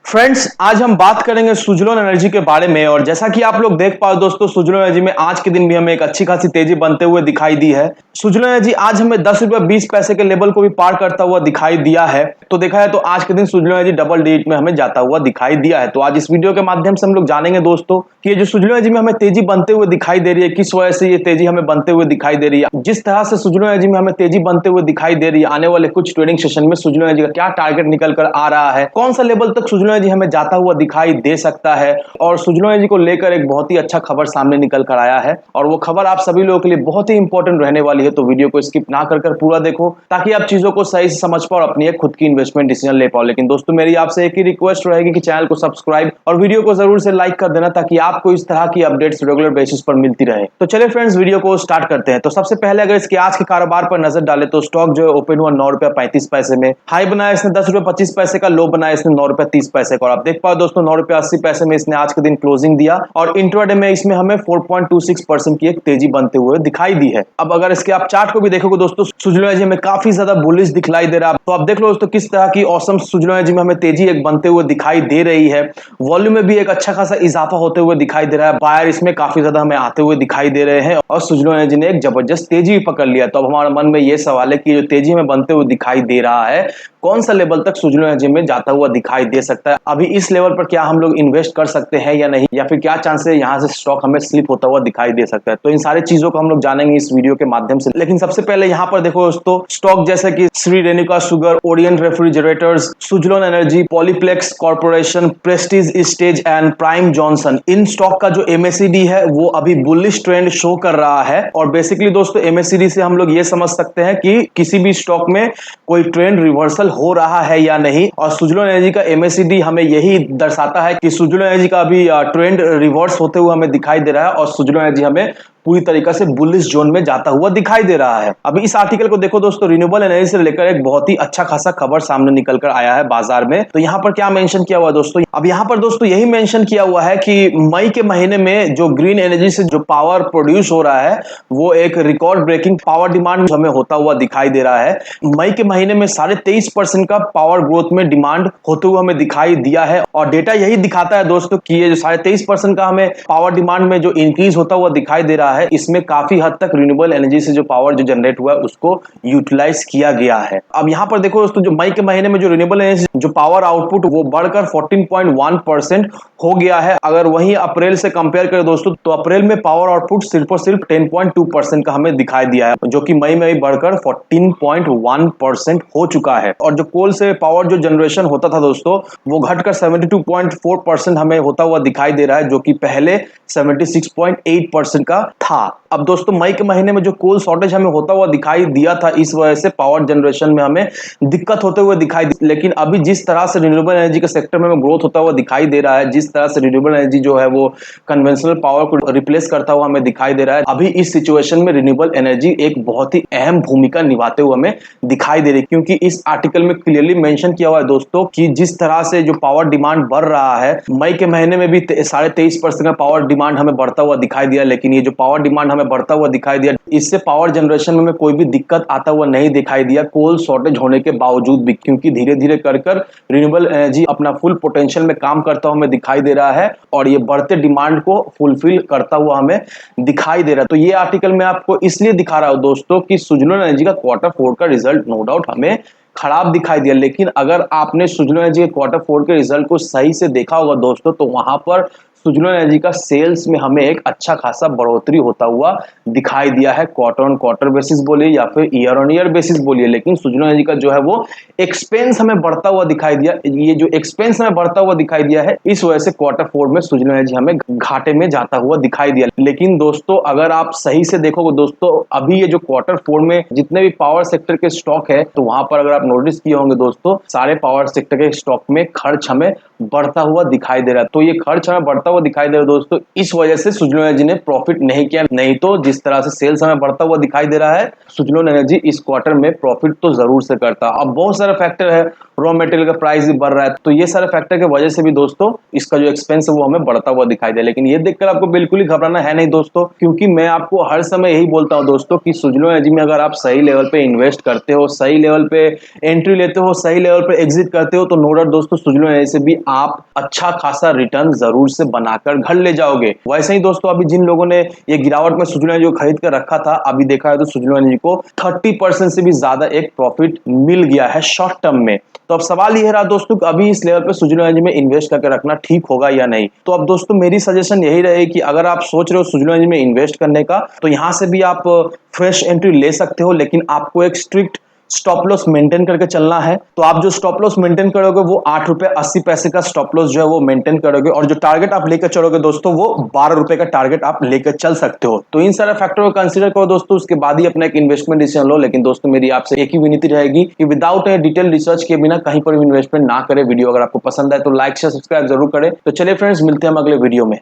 Friends, आज हम बात करेंगे सुजलोन एनर्जी के बारे में। और जैसा कि आप लोग देख पाओ दोस्तों, सुजलोन एनर्जी में आज के दिन भी हमें एक अच्छी खासी तेजी बनते हुए दिखाई दी है। सुजलोन एनर्जी आज हमें 10 रुपये 20 पैसे के लेवल को भी पार करता हुआ दिखाई दिया है। तो देखा है तो आज के दिन सुजलोन एनर्जी डबल डिजिट में हमें जाता हुआ दिखाई दिया है। तो आज इस वीडियो के माध्यम से हम लोग जानेंगे दोस्तों कि ये जो सुजलोन एनर्जी में हमें तेजी बनते हुए दिखाई दे रही है, किस वजह से ये तेजी हमें बनते हुए दिखाई दे रही है। जिस तरह से सुजलोन एनर्जी में हमें तेजी बनते हुए दिखाई दे रही है, आने वाले कुछ ट्रेडिंग सेशन में सुजलोन एनर्जी का क्या टारगेट निकल कर आ रहा है, कौन सा लेवल तक सुजलोन एनर्जी हमें जाता हुआ दिखाई दे सकता है। और सुजलोन एनर्जी को लेकर एक बहुत ही अच्छा खबर सामने निकल कर आया है और वो खबर आप सभी लोगों के लिए बहुत ही इंपॉर्टेंट रहने वाली है। तो वीडियो को स्किप ना कर पूरा देखो ताकि आप चीजों को सही से समझ पाओ और अपनी एक खुद की इन्वेस्टमेंट डिसीजन ले पाओ। लेकिन दोस्तों, मेरी आपसे एक ही रिक्वेस्ट रहेगी कि चैनल को सब्सक्राइब और वीडियो को जरूर से लाइक कर देना ताकि आपको इस तरह की अपडेट्स रेगुलर बेसिस पर मिलती रहे। तो चलिए फ्रेंड्स, वीडियो को स्टार्ट करते हैं। तो सबसे पहले अगर इसके आज के कारोबार पर नजर डाले तो स्टॉक जो है ओपन हुआ 9 रुपया 35 पैसे में, हाई बनाया इसने 10 रुपया 25 पैसे का, लो बनाया इसने 9 रुपया 30 पैसे का। और आप देख पाओ दोस्तों, 9 रुपया 80 पैसे में इसने आज के दिन क्लोजिंग दिया और इंट्राडे में इसमें हमें 4.26% की एक तेजी बनते हुए दिखाई दी है। अब अगर इसके आप चार्ट को भी देखोगे दोस्तों, सुजलोन एनर्जी में काफी ज्यादा बुलिश दिखलाई दे रहा है। तो आप देख लो दोस्तों किस तरह की औसम सुजलोन एनर्जी में हमें तेजी एक बनते हुए दिखाई दे रही है। वॉल्यूम में भी एक अच्छा खासा इजाफा होते हुए दिखाई दे रहा है। बायर इसमें काफी ज्यादा हमें आते हुए दिखाई दे रहे हैं और सुजलोन एनर्जी ने एक जबरदस्त तेजी पकड़ लिया। तो अब हमारे मन में यह सवाल है कि जो तेजी हमें बनते हुए दिखाई दे रहा है, कौन सा लेवल तक सुजलोन एनर्जी में जाता हुआ दिखाई दे सकता है। अभी इस लेवल पर क्या हम लोग इन्वेस्ट कर सकते हैं या नहीं, या फिर क्या चांस है यहां से स्टॉक हमें स्लिप होता हुआ दिखाई दे सकता है। तो इन सारी चीजों को हम लोग जानेंगे इस वीडियो के माध्यम से। लेकिन सबसे पहले यहां पर देखो दोस्तों, स्टॉक जैसे कि Shri Renuka sugar, Orient refrigerators, Suzlon energy, Polyplex corporation, Prestige stage and prime Johnson, in stock का जो एमएसीडी है वो अभी बुलिश ट्रेंड शो कर रहा है। और बेसिकली दोस्तों, एमएसीडी से हम लोग ये समझ सकते हैं कि किसी भी स्टॉक में कोई ट्रेंड रिवर्सल हो रहा है या नहीं। और सुजलोन एनर्जी का एमएसीडी हमें यही दर्शाता है कि सुजलोन एनर्जी का अभी ट्रेंड रिवर्स होते हुए हमें दिखाई दे रहा है और सुजलोन एनर्जी हमें पूरी तरीके से बुलिश जोन में जाता हुआ दिखाई दे रहा है। अभी इस आर्टिकल को देखो दोस्तों, रिन्यूएबल एनर्जी से लेकर एक बहुत ही अच्छा खासा खबर सामने निकल कर आया है बाजार में। तो यहां पर क्या मेंशन किया हुआ है दोस्तों, अब यहां पर दोस्तों यही मेंशन किया हुआ है कि मई के महीने में जो ग्रीन एनर्जी से जो पावर प्रोड्यूस हो रहा है वो एक रिकॉर्ड ब्रेकिंग पावर डिमांड हमें होता हुआ दिखाई दे रहा है। मई के महीने में 23.5% का पावर ग्रोथ में डिमांड होते हुए हमें दिखाई दिया है। और डेटा यही दिखाता है दोस्तों कि ये जो 23.5% का हमें पावर डिमांड में जो इंक्रीज होता हुआ दिखाई दे रहा है, इसमें काफी हद तक रिन्यूएबल एनर्जी से जो पावर जो जनरेट हुआ है उसको यूटिलाइज किया गया है। अब यहां पर देखो दोस्तों, जो मई के महीने में जो रिन्यूएबल एनर्जी जो पावर आउटपुट वो बढ़कर 14.1% हो गया है। अगर वहीं अप्रैल से कंपेयर करें दोस्तों, तो अप्रैल में पावर आउटपुट सिर्फ और सिर्फ 10.2% का हमें दिखाई दिया है, जो कि मई में बढ़कर 14.1% हो चुका है। और जो कोल से पावर जो जनरेशन होता था दोस्तों, वो घटकर 72.4% हमें होता हुआ दिखाई दे रहा है, जो कि पहले 76.8% का था। अब दोस्तों, मई के महीने में जो कोल शॉर्टेज हमें होता हुआ दिखाई दिया था, इस वजह से पावर जनरेशन में हमें दिक्कत होते हुए दिखाई दी। लेकिन अभी जिस तरह से रिन्यूएबल एनर्जी के सेक्टर में ग्रोथ होता हुआ दिखाई दे रहा है, जिस तरह से रिन्यूएबल एनर्जी जो है वो कन्वेंशनल पावर को रिप्लेस करता हुआ हमें दिखाई दे रहा है, अभी इस सिचुएशन में रिन्यूएबल एनर्जी एक बहुत ही अहम भूमिका निभाते हुए हमें दिखाई दे रही है। क्योंकि इस आर्टिकल में क्लियरली मेंशन किया हुआ है दोस्तों कि जिस तरह से जो पावर डिमांड बढ़ रहा है, मई के महीने में भी 23.5% का पावर डिमांड हमें बढ़ता हुआ दिखाई दिया। लेकिन ये जो पावर डिमांड हमें बढ़ता हुआ दिखाई दिया, इससे पावर जनरेशन में कोई भी दिक्कत आता हुआ नहीं दिखाई दिया, कोल शॉर्टेज होने के बावजूद भी। क्योंकि धीरे धीरे कर रिन्यूएबल एनर्जी अपना फुल पोटेंशियल में काम करता हुआ हमें दिखाई दे रहा है और ये बढ़ते डिमांड को फुलफिल करता हुआ हमें दिखाई दे रहा है। तो ये आर्टिकल में आपको इसलिए दिखा रहा हूं दोस्तों कि सुजलोन एनर्जी का Q4 का रिजल्ट नो डाउट हमें खराब दिखाई दिया। लेकिन अगर आपने सुजलोन एनर्जी के Q4 के रिजल्ट को सही से देखा होगा दोस्तों, तो वहां पर सुजलोन एनर्जी का सेल्स में हमें एक अच्छा खासा बढ़ोतरी होता हुआ दिखाई दिया है। क्वार्टर ऑन क्वार्टर बेसिस बोलिए या फिर ईयर ऑन ईयर बेसिस बोलिए। लेकिन सुजलोन एनर्जी का जो है वो एक्सपेंस हमें बढ़ता हुआ दिखाई दिया। ये जो एक्सपेंस हमें बढ़ता हुआ दिखाई दिया है, इस वजह से Q4 में सुजलोन एनर्जी हमें घाटे में जाता हुआ दिखाई दिया। लेकिन दोस्तों, अगर आप सही से देखोगे दोस्तों, अभी ये जो Q4 में जितने भी पावर सेक्टर के स्टॉक है, तो वहां पर अगर आप नोटिस किए होंगे दोस्तों, सारे पावर सेक्टर के स्टॉक में खर्च हमें बढ़ता हुआ दिखाई दे रहा है। तो ये खर्च हमें बढ़ता हुआ दिखाई दे रहा है दोस्तों, इस वजह से सुजलोन एनर्जी ने प्रॉफिट नहीं किया। नहीं तो जिस तरह से सेल्स हमें बढ़ता हुआ दिखाई दे रहा है, सुजलोन एनर्जी इस क्वार्टर में प्रॉफिट तो जरूर से करता। अब बहुत सारे फैक्टर है, रॉ मटेरियल का प्राइस भी बढ़ रहा है, तो ये सारे फैक्टर की वजह से भी दोस्तों इसका जो एक्सपेंस है वो हमें बढ़ता हुआ दिखाई दे। लेकिन ये देखकर आपको बिल्कुल ही घबराना है नहीं दोस्तों, क्योंकि मैं आपको हर समय यही बोलता हूं दोस्तों कि सुजलोन एनर्जी में अगर आप सही लेवल पे इन्वेस्ट करते हो, सही लेवल पे एंट्री लेते हो, सही लेवल पे एग्जिट करते हो, तो नो डाउट दोस्तों सुजलोन एनर्जी से भी आप अच्छा खासा रिटर्न जरूर से बनाकर घर ले जाओगे। वैसे ही दोस्तों अभी जिन लोगों ने ये गिरावट में सुजलोन एनर्जी को खरीद कर रखा था, अभी देखा है तो सुजलोन एनर्जी को 30% से भी ज्यादा एक प्रॉफिट मिल गया है शॉर्ट टर्म में। तो अब सवाल ये रहा दोस्तों कि अभी इस लेवल पे सुजलोन एनर्जी में इन्वेस्ट करके रखना ठीक होगा या नहीं। तो अब दोस्तों मेरी सजेशन यही रहेगी कि अगर आप सोच रहे हो सुजलोन एनर्जी में इन्वेस्ट करने का, तो यहां से भी आप फ्रेश एंट्री ले सकते हो, लेकिन आपको एक स्ट्रिक्ट स्टॉप लॉस मेंटेन करके चलना है। तो आप जो स्टॉप लॉस मेंटेन करोगे वो 8 रुपए 80 पैसे का स्टॉप लॉस जो है वो मेंटेन करोगे, और जो टारगेट आप लेकर चलोगे दोस्तों वो 12 रुपए का टारगेट आप लेकर चल सकते हो। तो इन सारे फैक्टर को कंसीडर करो दोस्तों, उसके बाद ही अपना एक इन्वेस्टमेंट डिसीजन लो। लेकिन दोस्तों मेरी आपसे एक ही विनती रहेगी कि विदाउट ए डिटेल रिसर्च के बिना कहीं पर भी इन्वेस्टमेंट ना करें। वीडियो अगर आपको पसंद आए तो लाइक शेयर सब्सक्राइब जरूर करें। तो चलिए फ्रेंड्स, मिलते हैं हम अगले वीडियो में।